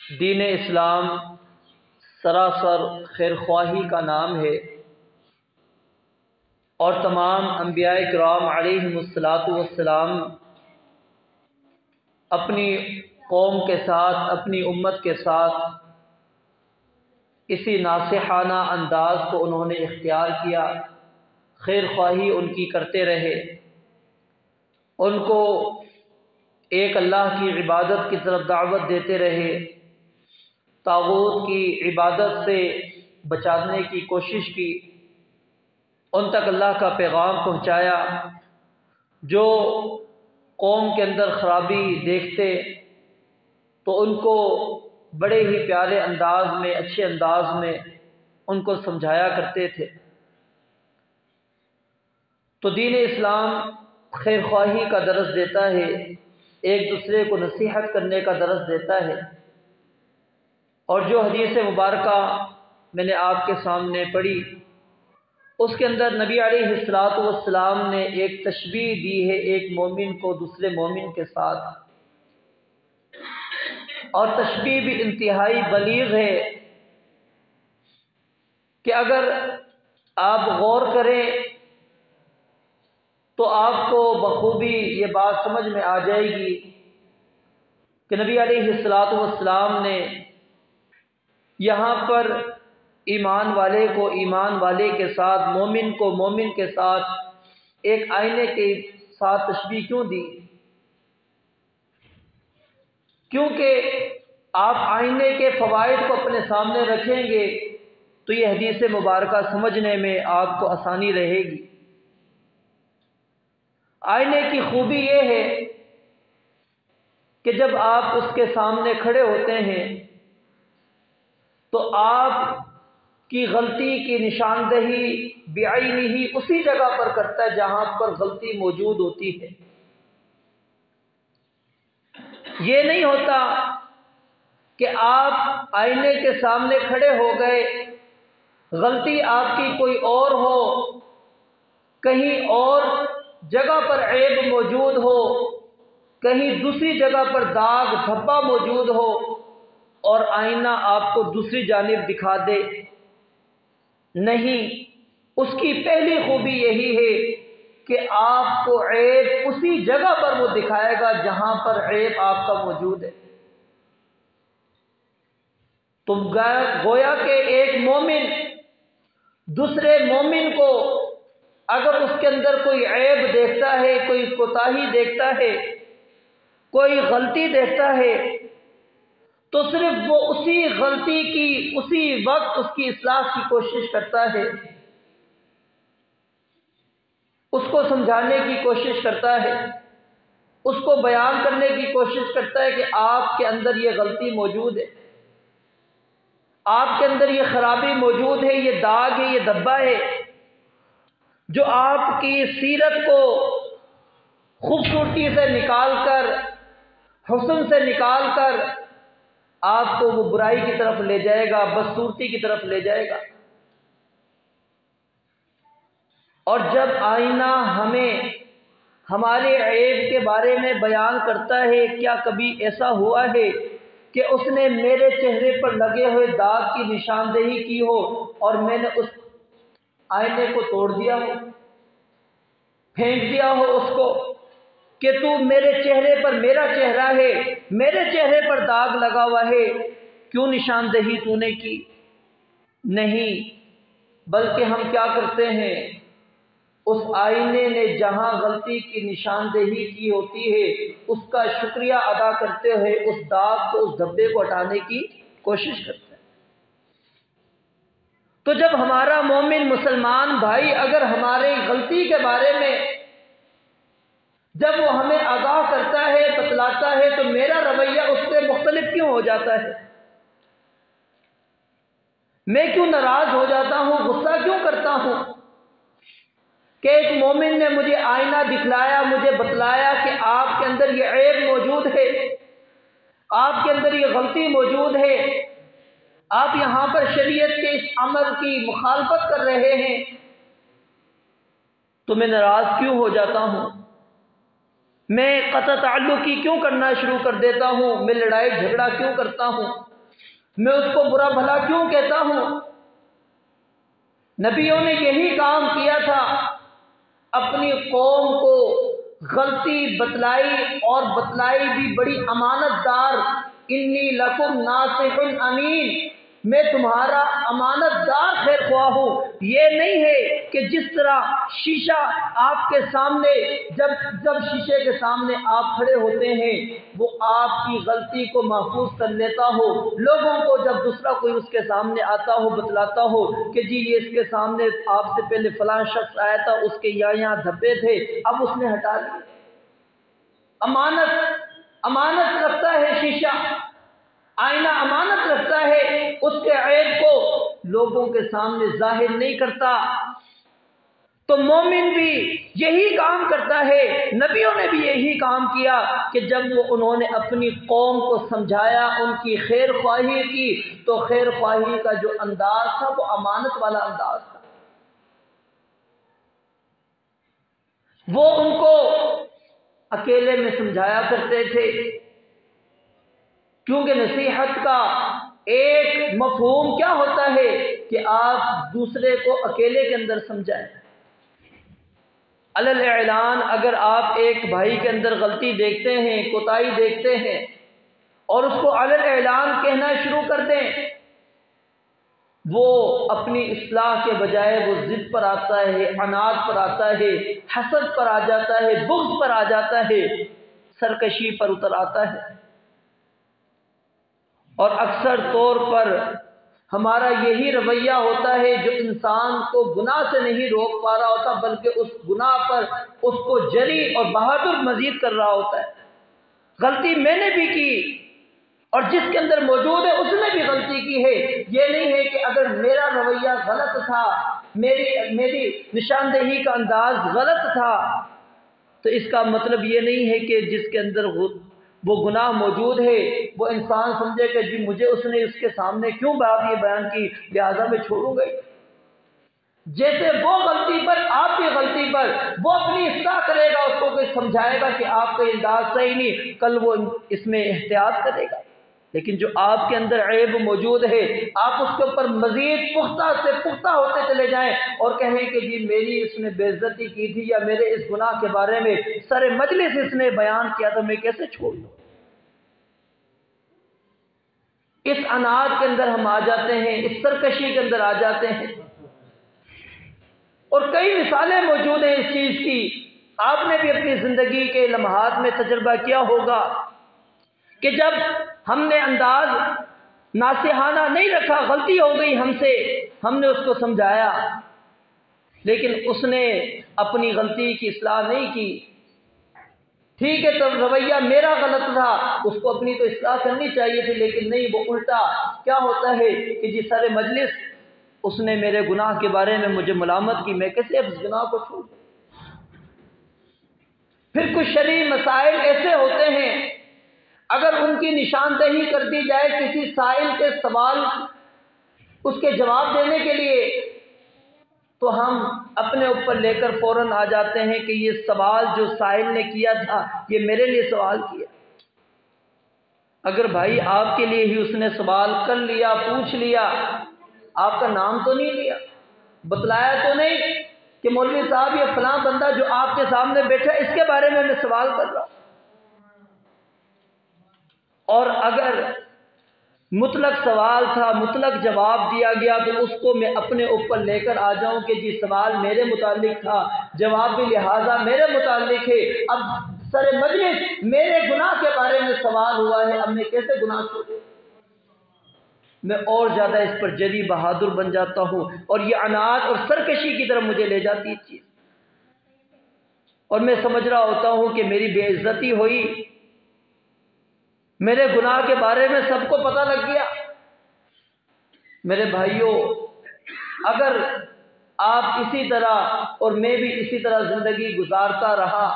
دین اسلام سراسر خیرخواہی کا نام ہے، اور تمام انبیاء کرام علیہم الصلاۃ والسلام اپنی قوم کے ساتھ، اپنی امت کے ساتھ اسی ناصحانہ انداز کو انہوں نے اختیار کیا، خیر خواہی ان کی کرتے رہے، ان کو ایک اللہ کی عبادت کی طرف دعوت دیتے رہے، طاغوت کی عبادت سے بچانے کی کوشش کی، ان تک اللہ کا پیغام پہنچایا۔ جو قوم کے اندر خرابی دیکھتے تو ان کو بڑے ہی پیارے انداز میں، اچھے انداز میں ان کو سمجھایا کرتے تھے۔ تو دین اسلام خیر خواہی کا درس دیتا ہے، ایک دوسرے کو نصیحت کرنے کا درس دیتا ہے۔ اور جو حدیث مبارکہ میں نے آپ کے سامنے پڑھی، اس کے اندر نبی علیہ الصلوۃ والسلام نے ایک تشبیہ دی ہے ایک مومن کو دوسرے مومن کے ساتھ، اور تشبیہ بھی انتہائی بلیغ ہے کہ اگر آپ غور کریں تو آپ کو بخوبی یہ بات سمجھ میں آ جائے گی کہ نبی علیہ الصلوۃ والسلام نے یہاں پر ایمان والے کو ایمان والے کے ساتھ، مومن کو مومن کے ساتھ ایک آئینے کے ساتھ تشبیہ کیوں دی؟ کیونکہ آپ آئینے کے فوائد کو اپنے سامنے رکھیں گے تو یہ حدیث مبارکہ سمجھنے میں آپ کو آسانی رہے گی۔ آئینے کی خوبی یہ ہے کہ جب آپ اس کے سامنے کھڑے ہوتے ہیں تو آپ کی غلطی کی نشاندہی بعینہ اسی جگہ پر کرتا ہے جہاں پر غلطی موجود ہوتی ہے۔ یہ نہیں ہوتا کہ آپ آئینے کے سامنے کھڑے ہو گئے، غلطی آپ کی کوئی اور ہو، کہیں اور جگہ پر عیب موجود ہو، کہیں دوسری جگہ پر داغ دھبا موجود ہو، اور آئینہ آپ کو دوسری جانب دکھا دے۔ نہیں، اس کی پہلی خوبی یہی ہے کہ آپ کو عیب اسی جگہ پر وہ دکھائے گا جہاں پر عیب آپ کا موجود ہے۔ تم گویا کہ ایک مومن دوسرے مومن کو اگر اس کے اندر کوئی عیب دیکھتا ہے، کوئی کوتاہی دیکھتا ہے، کوئی غلطی دیکھتا ہے، تو صرف وہ اسی غلطی کی اسی وقت اس کی اصلاح کی کوشش کرتا ہے، اس کو سمجھانے کی کوشش کرتا ہے، اس کو بیان کرنے کی کوشش کرتا ہے کہ آپ کے اندر یہ غلطی موجود ہے، آپ کے اندر یہ خرابی موجود ہے، یہ داغ ہے، یہ دھبا ہے، جو آپ کی سیرت کو خوبصورتی سے نکال کر، حسن سے نکال کر آپ کو وہ برائی کی طرف لے جائے گا، بدصورتی کی طرف لے جائے گا۔ اور جب آئینہ ہمیں ہمارے عیب کے بارے میں بیان کرتا ہے، کیا کبھی ایسا ہوا ہے کہ اس نے میرے چہرے پر لگے ہوئے داغ کی نشاندہی کی ہو اور میں نے اس آئینے کو توڑ دیا ہو، پھینک دیا ہو اس کو کہ تو میرے چہرے پر، میرا چہرہ ہے، میرے چہرے پر داغ لگا ہوا ہے، کیوں نشاندہی تو نے کی؟ نہیں، بلکہ ہم کیا کرتے ہیں، اس آئینے نے جہاں غلطی کی نشاندہی کی ہوتی ہے اس کا شکریہ ادا کرتے ہوئے اس داغ کو، اس دھبے کو ہٹانے کی کوشش کرتے ہیں۔ تو جب ہمارا مومن مسلمان بھائی اگر ہماری غلطی کے بارے میں جب وہ ہمیں آگاہ کرتا ہے، بتلاتا ہے، تو میرا رویہ اس سے مختلف کیوں ہو جاتا ہے؟ میں کیوں ناراض ہو جاتا ہوں، غصہ کیوں کرتا ہوں کہ ایک مومن نے مجھے آئینہ دکھلایا، مجھے بتلایا کہ آپ کے اندر یہ عیب موجود ہے، آپ کے اندر یہ غلطی موجود ہے، آپ یہاں پر شریعت کے اس عمل کی مخالفت کر رہے ہیں، تو میں ناراض کیوں ہو جاتا ہوں؟ میں قطع تعلقی کیوں کرنا شروع کر دیتا ہوں؟ میں لڑائی جھگڑا کیوں کرتا ہوں؟ میں اس کو برا بھلا کیوں کہتا ہوں؟ نبیوں نے یہی کام کیا تھا، اپنی قوم کو غلطی بتلائی، اور بتلائی بھی بڑی امانت دار۔ انی لکم ناصح امین، میں تمہارا امانت دار خیر خواہ ہوں۔ یہ نہیں ہے کہ جس طرح شیشہ آپ کے سامنے جب شیشے کے سامنے آپ کھڑے ہوتے ہیں وہ آپ کی غلطی کو محفوظ کر لیتا ہو، لوگوں کو جب دوسرا کوئی اس کے سامنے آتا ہو بتلاتا ہو کہ جی یہ اس کے سامنے آپ سے پہلے فلاں شخص آیا تھا، اس کے یہاں دھبے تھے، اب اس نے ہٹا لیا۔ امانت رکھتا ہے شیشہ، آئینہ امانت رکھتا ہے، اس کے عیب کو لوگوں کے سامنے ظاہر نہیں کرتا۔ تو مومن بھی یہی کام کرتا ہے، نبیوں نے بھی یہی کام کیا کہ جب انہوں نے اپنی قوم کو سمجھایا، ان کی خیر خواہی کی، تو خیر خواہی کا جو انداز تھا وہ امانت والا انداز تھا۔ وہ ان کو اکیلے میں سمجھایا کرتے تھے، کیونکہ نصیحت کا ایک مفہوم کیا ہوتا ہے کہ آپ دوسرے کو اکیلے کے اندر سمجھائیں۔ علی اعلان اگر آپ ایک بھائی کے اندر غلطی دیکھتے ہیں، کوتاہی دیکھتے ہیں، اور اس کو علی اعلان کہنا شروع کر دیں، وہ اپنی اصلاح کے بجائے وہ ضد پر آتا ہے، عناد پر آتا ہے، حسد پر آ جاتا ہے، بغض پر آ جاتا ہے، سرکشی پر اتر آتا ہے۔ اور اکثر طور پر ہمارا یہی رویہ ہوتا ہے جو انسان کو گناہ سے نہیں روک پا رہا ہوتا، بلکہ اس گناہ پر اس کو جری اور بہادر مزید کر رہا ہوتا ہے۔ غلطی میں نے بھی کی اور جس کے اندر موجود ہے اس نے بھی غلطی کی ہے۔ یہ نہیں ہے کہ اگر میرا رویہ غلط تھا، میری نشاندہی کا انداز غلط تھا، تو اس کا مطلب یہ نہیں ہے کہ جس کے اندر وہ گناہ موجود ہے وہ انسان سمجھے کہ جی مجھے اس نے اس کے سامنے کیوں بات یہ بیان کی، لہذا میں چھوڑوں گا۔ جیسے وہ غلطی پر، آپ کی غلطی پر وہ اپنی اصلاح کرے گا، اس کو کوئی سمجھائے گا کہ آپ کا انداز صحیح نہیں، کل وہ اس میں احتیاط کرے گا۔ لیکن جو آپ کے اندر عیب موجود ہے، آپ اس کے اوپر مزید پختہ سے پختہ ہوتے چلے جائیں اور کہیں کہ جی میری اس نے بے عزتی کی تھی، یا میرے اس گناہ کے بارے میں سر مجلس اس نے بیان کیا تھا، میں کیسے چھوڑ دوں؟ اس عناد کے اندر ہم آ جاتے ہیں، اس سرکشی کے اندر آ جاتے ہیں، اور کئی مثالیں موجود ہیں اس چیز کی۔ آپ نے بھی اپنی زندگی کے لمحات میں تجربہ کیا ہوگا کہ جب ہم نے انداز ناصحانہ نہیں رکھا، غلطی ہو گئی ہم سے، ہم نے اس کو سمجھایا، لیکن اس نے اپنی غلطی کی اصلاح نہیں کی۔ ٹھیک ہے، تو رویہ میرا غلط تھا، اس کو اپنی تو اصلاح کرنی چاہیے تھی، لیکن نہیں، وہ الٹا کیا ہوتا ہے کہ جی سارے مجلس اس نے میرے گناہ کے بارے میں مجھے ملامت کی، میں کیسے اب اس گناہ کو چھوڑ دوں؟ پھر کچھ شرعی مسائل ایسے ہوتے ہیں، اگر ان کی نشاندہی کر دی جائے کسی سائل کے سوال اس کے جواب دینے کے لیے، تو ہم اپنے اوپر لے کر فوراً آ جاتے ہیں کہ یہ سوال جو سائل نے کیا تھا یہ میرے لیے سوال کیا۔ اگر بھائی آپ کے لیے ہی اس نے سوال کر لیا، پوچھ لیا، آپ کا نام تو نہیں لیا، بتلایا تو نہیں کہ مولوی صاحب یہ فلاں بندہ جو آپ کے سامنے بیٹھا اس کے بارے میں سوال کر رہا ہوں۔ اور اگر مطلق سوال تھا، مطلق جواب دیا گیا، تو اس کو میں اپنے اوپر لے کر آ جاؤں کہ جی سوال میرے متعلق تھا، جواب بھی لہٰذا میرے متعلق ہے، اب سر مجلس میرے گناہ کے بارے میں سوال ہوا ہے، اب میں کیسے گناہ چھوڑوں؟ میں اور زیادہ اس پر جری بہادر بن جاتا ہوں، اور یہ عناد اور سرکشی کی طرف مجھے لے جاتی ہے چیز، اور میں سمجھ رہا ہوتا ہوں کہ میری بے عزتی ہوئی، میرے گناہ کے بارے میں سب کو پتہ لگ گیا۔ میرے بھائیوں، اگر آپ اسی طرح اور میں بھی اسی طرح زندگی گزارتا رہا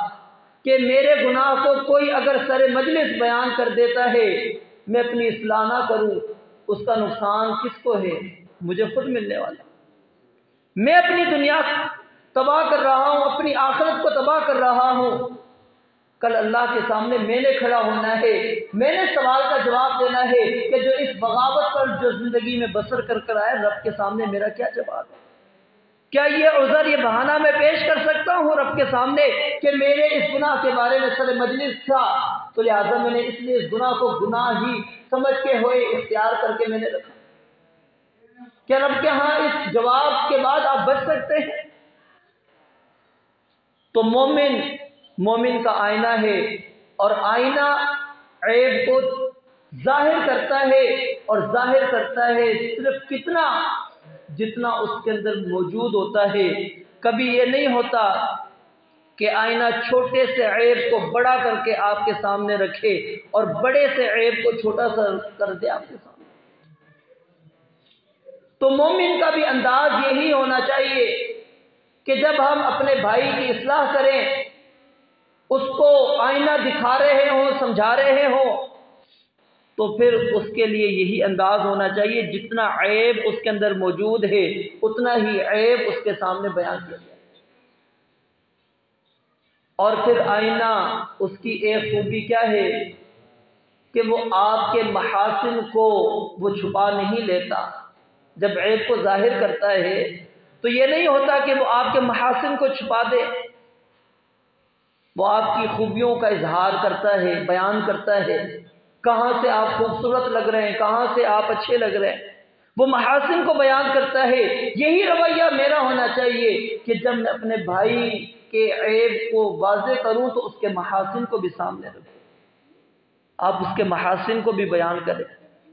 کہ میرے گناہ کو کوئی اگر سر مجلس بیان کر دیتا ہے، میں اپنی اصلاح نہ کروں، اس کا نقصان کس کو ہے؟ مجھے خود ملنے والا۔ میں اپنی دنیا تباہ کر رہا ہوں، اپنی آخرت کو تباہ کر رہا ہوں۔ کل اللہ کے سامنے میں نے کھڑا ہونا ہے، میں نے سوال کا جواب دینا ہے کہ جو اس بغاوت پر جو زندگی میں بسر کر کر آیا، رب کے سامنے میرا کیا جواب ہے؟ کیا یہ عذر، یہ بہانہ میں پیش کر سکتا ہوں رب کے سامنے کہ میرے اس گناہ کے بارے میں سر مجلس تھا، تو لہٰذا میں نے اس لیے اس گناہ کو گناہ ہی سمجھ کے ہوئے اختیار کر کے میں نے رکھا؟ کیا رب کے ہاں اس جواب کے بعد آپ بچ سکتے ہیں؟ تو مومن کا آئینہ ہے، اور آئینہ عیب کو ظاہر کرتا ہے، اور ظاہر کرتا ہے صرف کتنا، جتنا اس کے اندر موجود ہوتا ہے۔ کبھی یہ نہیں ہوتا کہ آئینہ چھوٹے سے عیب کو بڑا کر کے آپ کے سامنے رکھے اور بڑے سے عیب کو چھوٹا سا کر دے آپ کے سامنے۔ تو مومن کا بھی انداز یہی ہونا چاہیے کہ جب ہم اپنے بھائی کی اصلاح کریں، اس کو آئینہ دکھا رہے ہوں، سمجھا رہے ہوں، تو پھر اس کے لیے یہی انداز ہونا چاہیے، جتنا عیب اس کے اندر موجود ہے اتنا ہی عیب اس کے سامنے بیان کیا جائے۔ اور پھر آئینہ اس کی ایک خوبی کیا ہے کہ وہ آپ کے محاسن کو وہ چھپا نہیں لیتا۔ جب عیب کو ظاہر کرتا ہے تو یہ نہیں ہوتا کہ وہ آپ کے محاسن کو چھپا دے، وہ آپ کی خوبیوں کا اظہار کرتا ہے، بیان کرتا ہے، کہاں سے آپ خوبصورت لگ رہے ہیں، کہاں سے آپ اچھے لگ رہے ہیں، وہ محاسن کو بیان کرتا ہے۔ یہی رویہ میرا ہونا چاہیے کہ جب میں اپنے بھائی کے عیب کو واضح کروں تو اس کے محاسن کو بھی سامنے رکھوں، آپ اس کے محاسن کو بھی بیان کریں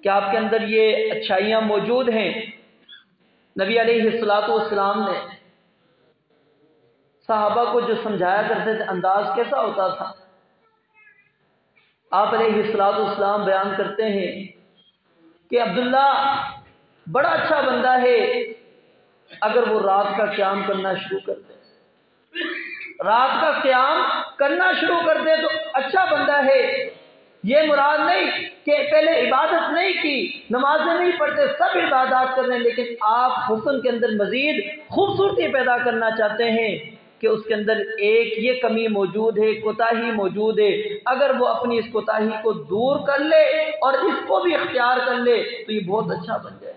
کہ آپ کے اندر یہ اچھائیاں موجود ہیں۔ نبی علیہ الصلوۃ والسلام نے صحابہ کو جو سمجھایا کرتے تھے، انداز کیسا ہوتا تھا؟ آپ علیہ الصلوۃ والسلام بیان کرتے ہیں کہ عبداللہ بڑا اچھا بندہ ہے، اگر وہ رات کا قیام کرنا شروع کر دے، رات کا قیام کرنا شروع کر دے تو اچھا بندہ ہے۔ یہ مراد نہیں کہ پہلے عبادت نہیں کی، نمازیں نہیں پڑھتے، سب عبادات کر رہے ہیں، لیکن آپ حسن کے اندر مزید خوبصورتی پیدا کرنا چاہتے ہیں کہ اس کے اندر ایک یہ کمی موجود ہے، کوتاہی موجود ہے، اگر وہ اپنی اس کوتاہی کو دور کر لے اور اس کو بھی اختیار کر لے تو یہ بہت اچھا بن جائے۔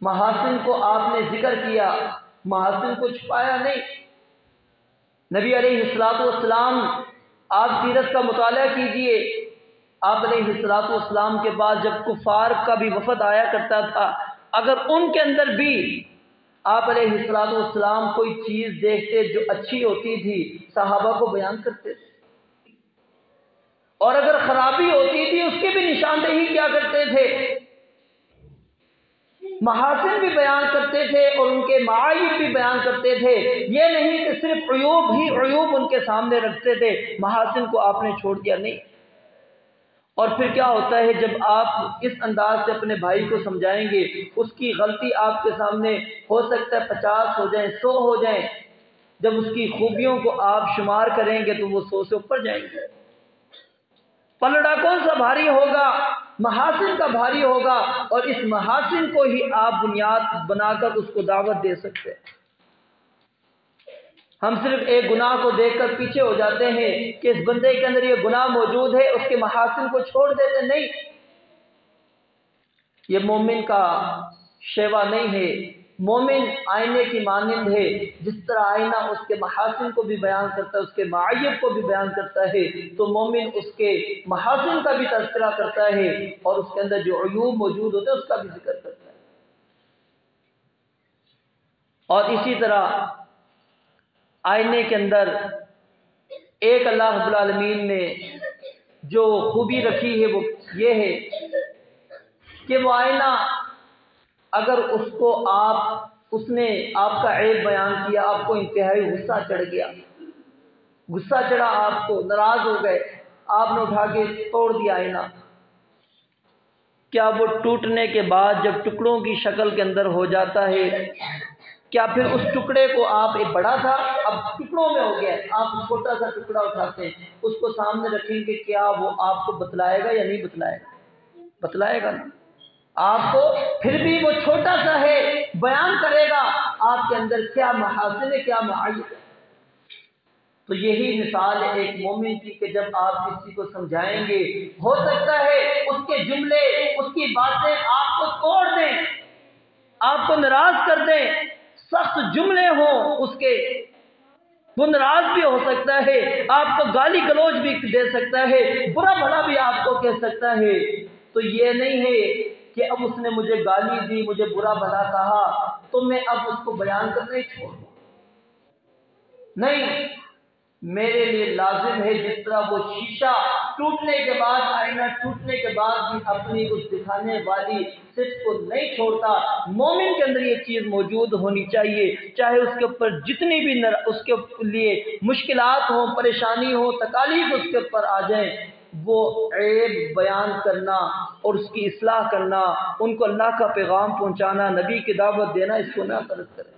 محاسن کو آپ نے ذکر کیا، محاسن کو چھپایا نہیں۔ نبی علیہ الصلوۃ والسلام، آپ سیرت کا مطالعہ کیجئے، آپ علیہ الصلوۃ والسلام کے بعد جب کفار کا بھی وفد آیا کرتا تھا، اگر ان کے اندر بھی آپ علیہ الصلوۃ والسلام کوئی چیز دیکھتے جو اچھی ہوتی تھی، صحابہ کو بیان کرتے تھے، اور اگر خرابی ہوتی تھی اس کی بھی نشاندہی کیا کرتے تھے، محاسن بھی بیان کرتے تھے اور ان کے معائب بھی بیان کرتے تھے۔ یہ نہیں کہ صرف عیوب ہی عیوب ان کے سامنے رکھتے تھے، محاسن کو آپ نے چھوڑ دیا نہیں۔ اور پھر کیا ہوتا ہے جب آپ اس انداز سے اپنے بھائی کو سمجھائیں گے، اس کی غلطی آپ کے سامنے ہو سکتا ہے 50 ہو جائیں، 100 ہو جائیں، جب اس کی خوبیوں کو آپ شمار کریں گے تو وہ 100 سے اوپر جائیں گے۔ پلڑا کون سا بھاری ہوگا؟ محاسن کا بھاری ہوگا، اور اس محاسن کو ہی آپ بنیاد بنا کر اس کو دعوت دے سکتے ہیں۔ ہم صرف ایک گناہ کو دیکھ کر پیچھے ہو جاتے ہیں کہ اس بندے کے اندر یہ گناہ موجود ہے، اس کے محاسن کو چھوڑ دیتے نہیں۔ یہ مومن کا شیوا نہیں ہے۔ مومن آئینے کی مانند ہے، جس طرح آئینہ اس کے محاسن کو بھی بیان کرتا ہے، اس کے معائب کو بھی بیان کرتا ہے، تو مومن اس کے محاسن کا بھی تذکرہ کرتا ہے اور اس کے اندر جو عیوب موجود ہوتے ہیں اس کا بھی ذکر کرتا ہے۔ اور اسی طرح آئینے کے اندر ایک اللہ رب العالمین نے جو خوبی رکھی ہے وہ یہ ہے کہ وہ آئینہ اگر اس نے آپ کا عیب بیان کیا، آپ کو انتہائی غصہ چڑھ گیا، غصہ چڑھا، آپ کو ناراض ہو گئے، آپ نے اٹھا کے توڑ دیا آئینہ، کیا وہ ٹوٹنے کے بعد جب ٹکڑوں کی شکل کے اندر ہو جاتا ہے، کیا پھر اس ٹکڑے کو آپ، ایک بڑا تھا اب ٹکڑوں میں ہو گیا، آپ چھوٹا سا ٹکڑا اٹھاتے ہیں، اس کو سامنے رکھیں گے، کیا وہ آپ کو بتلائے گا یا نہیں بتلائے گا؟ بتلائے گا نا۔ آپ کو پھر بھی وہ چھوٹا سا ہے، بیان کرے گا آپ کے اندر کیا محاسن ہے، کیا معائب ہے۔ تو یہی مثال ہے ایک مومن کی کہ جب آپ کسی کو سمجھائیں گے، ہو سکتا ہے اس کے جملے، اس کی باتیں آپ کو توڑ دیں، آپ کو ناراض کر دیں، سخت جملے ہوں اس کے، وہ ناراض بھی ہو سکتا ہے، آپ کو گالی گلوچ بھی دے سکتا ہے، برا بھلا بھی آپ کو کہہ سکتا ہے۔ تو یہ نہیں ہے کہ اب اس نے مجھے گالی دی، مجھے برا بھلا کہا تو میں اب اس کو بیان کرنا ہی چھوڑ دوں۔ نہیں، میرے لیے لازم ہے جس طرح وہ شیشہ ٹوٹنے کے بعد، آئینہ ٹوٹنے کے بعد بھی اپنی اس دکھانے والی صفت کو نہیں چھوڑتا، مومن کے اندر یہ چیز موجود ہونی چاہیے، چاہے اس کے اوپر جتنی بھی اس کے لیے مشکلات ہوں، پریشانی ہو، تکالیف اس کے اوپر آ جائیں، وہ عیب بیان کرنا اور اس کی اصلاح کرنا، ان کو اللہ کا پیغام پہنچانا، نبی کی دعوت دینا، اس کو نہ ترک کرے۔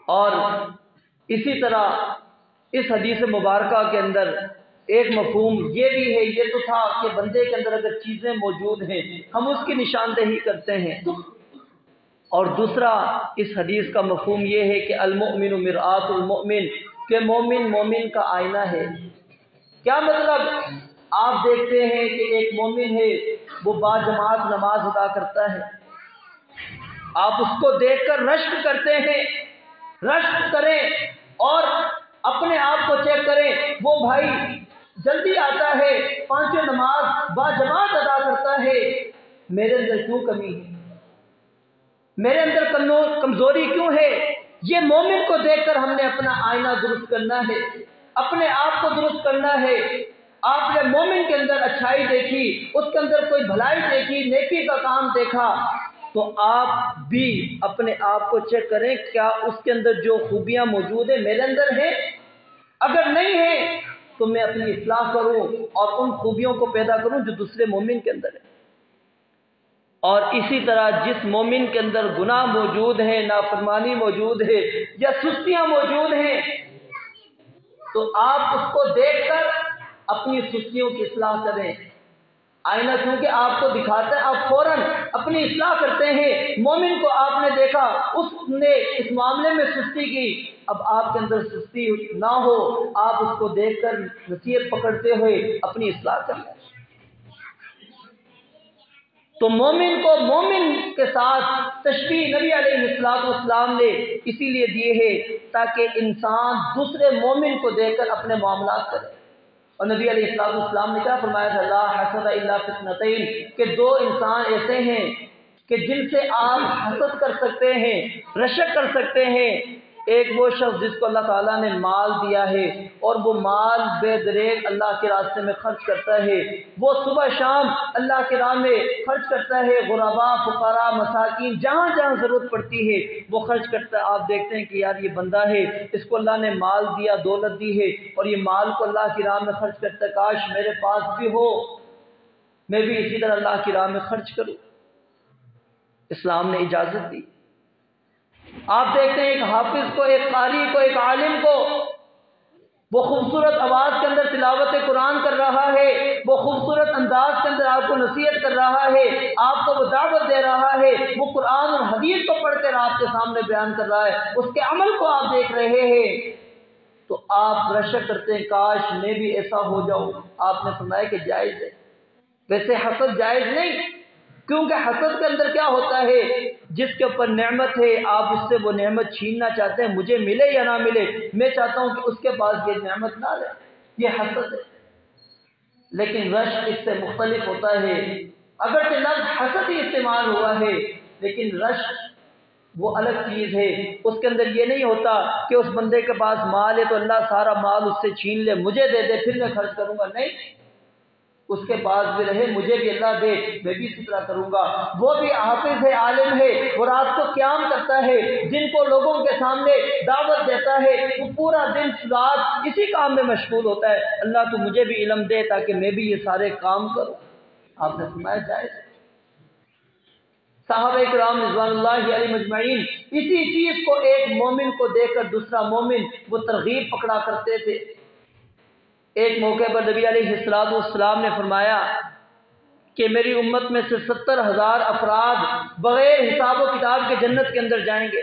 اور اسی طرح اس حدیث مبارکہ کے اندر ایک مفہوم یہ بھی ہے، یہ تو تھا کہ بندے کے اندر اگر چیزیں موجود ہیں ہم اس کی نشاندہی کرتے ہیں، اور دوسرا اس حدیث کا مفہوم یہ ہے کہ المؤمن مرآت المؤمن، کہ مومن مومن کا آئینہ ہے۔ کیا مطلب؟ آپ دیکھتے ہیں کہ ایک مومن ہے، وہ باجماعت نماز ادا کرتا ہے، آپ اس کو دیکھ کر رشک کرتے ہیں، رشک کریں اور اپنے آپ کو چیک کریں، وہ بھائی جلدی آتا ہے، پانچوں نماز باجماعت ادا کرتا ہے، میرے اندر کیوں کمی ہے، میرے اندر کمزوری کیوں ہے؟ یہ مومن کو دیکھ کر ہم نے اپنا آئینہ درست کرنا ہے، اپنے آپ کو درست کرنا ہے۔ آپ نے مومن کے اندر اچھائی دیکھی، اس کے اندر کوئی بھلائی دیکھی، نیکی کا کام دیکھا، تو آپ بھی اپنے آپ کو چیک کریں، کیا اس کے اندر جو خوبیاں موجود ہیں میرے اندر ہیں؟ اگر نہیں ہے تو میں اپنی اصلاح کروں اور ان خوبیوں کو پیدا کروں جو دوسرے مومن کے اندر ہے۔ اور اسی طرح جس مومن کے اندر گناہ موجود ہے، نافرمانی موجود ہے یا سستیاں موجود ہیں، تو آپ اس کو دیکھ کر اپنی سستیوں کی اصلاح کریں۔ آئینہ کیونکہ آپ کو دکھاتا ہے، آپ فوراً اپنی اصلاح کرتے ہیں۔ مومن کو آپ نے دیکھا، اس نے اس معاملے میں سستی کی، اب آپ کے اندر سستی نہ ہو، آپ اس کو دیکھ کر نصیحت پکڑتے ہوئے اپنی اصلاح کریں۔ تو مومن کو مومن کے ساتھ تشبیہ نبی علیہ السلام نے اسی لیے دیے ہے تاکہ انسان دوسرے مومن کو دیکھ کر اپنے معاملات کرے۔ اور نبی علیہ السلام نے کیا فرمایا تھا؟ لا حسد الا فی اثنتین، کہ دو انسان ایسے ہیں کہ جن سے آپ حسد کر سکتے ہیں، رشک کر سکتے ہیں۔ ایک وہ شخص جس کو اللہ تعالیٰ نے مال دیا ہے اور وہ مال بے دریغ اللہ کے راستے میں خرچ کرتا ہے، وہ صبح شام اللہ کے راہ میں خرچ کرتا ہے، غرباء، فقراء، مساکین، جہاں جہاں ضرورت پڑتی ہے وہ خرچ کرتا ہے۔ آپ دیکھتے ہیں کہ یار یہ بندہ ہے، اس کو اللہ نے مال دیا، دولت دی ہے اور یہ مال کو اللہ کی راہ میں خرچ کرتا ہے، کاش میرے پاس بھی ہو، میں بھی اسی طرح اللہ کی راہ میں خرچ کروں۔ اسلام نے اجازت دی۔ آپ دیکھتے ہیں ایک حافظ کو، ایک قاری کو، ایک عالم کو، وہ خوبصورت آواز کے اندر تلاوت قرآن کر رہا ہے، وہ خوبصورت انداز کے اندر آپ کو نصیحت کر رہا ہے، آپ کو وہ دعوت دے رہا ہے، وہ قرآن اور حدیث کو پڑھ کر آپ کے سامنے بیان کر رہا ہے، اس کے عمل کو آپ دیکھ رہے ہیں، تو آپ رشک کرتے ہیں کاش میں بھی ایسا ہو جاؤں۔ آپ نے فرمایا کہ جائز ہے، ویسے حسد جائز نہیں، کیونکہ حسد کے اندر کیا ہوتا ہے؟ جس کے اوپر نعمت ہے آپ اس سے وہ نعمت چھیننا چاہتے ہیں، مجھے ملے یا نہ ملے، میں چاہتا ہوں کہ اس کے پاس یہ نعمت نہ رہے، یہ حسد ہے۔ لیکن رشک اس سے مختلف ہوتا ہے، اگرچہ لفظ حسد ہی استعمال ہوا ہے لیکن رشک وہ الگ چیز ہے۔ اس کے اندر یہ نہیں ہوتا کہ اس بندے کے پاس مال ہے تو اللہ سارا مال اس سے چھین لے، مجھے دے دے پھر میں خرچ کروں گا، نہیں، اس کے پاس بھی رہے، مجھے بھی اللہ دے، میں بھی اسی طرح کروں گا۔ وہ بھی حافظ ہے، عالم ہے، وہ رات کو قیام کرتا ہے، جن کو لوگوں کے سامنے دعوت دیتا ہے، وہ پورا دن رات اسی کام میں مشغول ہوتا ہے، اللہ تو مجھے بھی علم دے تاکہ میں بھی یہ سارے کام کروں۔ آپ نے فرمایا جائز۔ صحابہ کرام رضوان اللہ علیہم مجمعین اسی چیز کو ایک مومن کو دیکھ کر دوسرا مومن وہ ترغیب پکڑا کرتے تھے۔ ایک موقع پر نبی علیہ السلام نے فرمایا کہ میری امت میں سے 70,000 افراد بغیر حساب و کتاب کے جنت کے اندر جائیں گے۔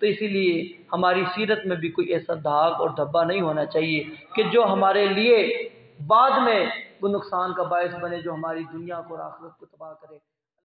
تو اسی لیے ہماری سیرت میں بھی کوئی ایسا داغ اور دھبا نہیں ہونا چاہیے کہ جو ہمارے لیے بعد میں وہ نقصان کا باعث بنے، جو ہماری دنیا کو اور آخرت کو تباہ کرے۔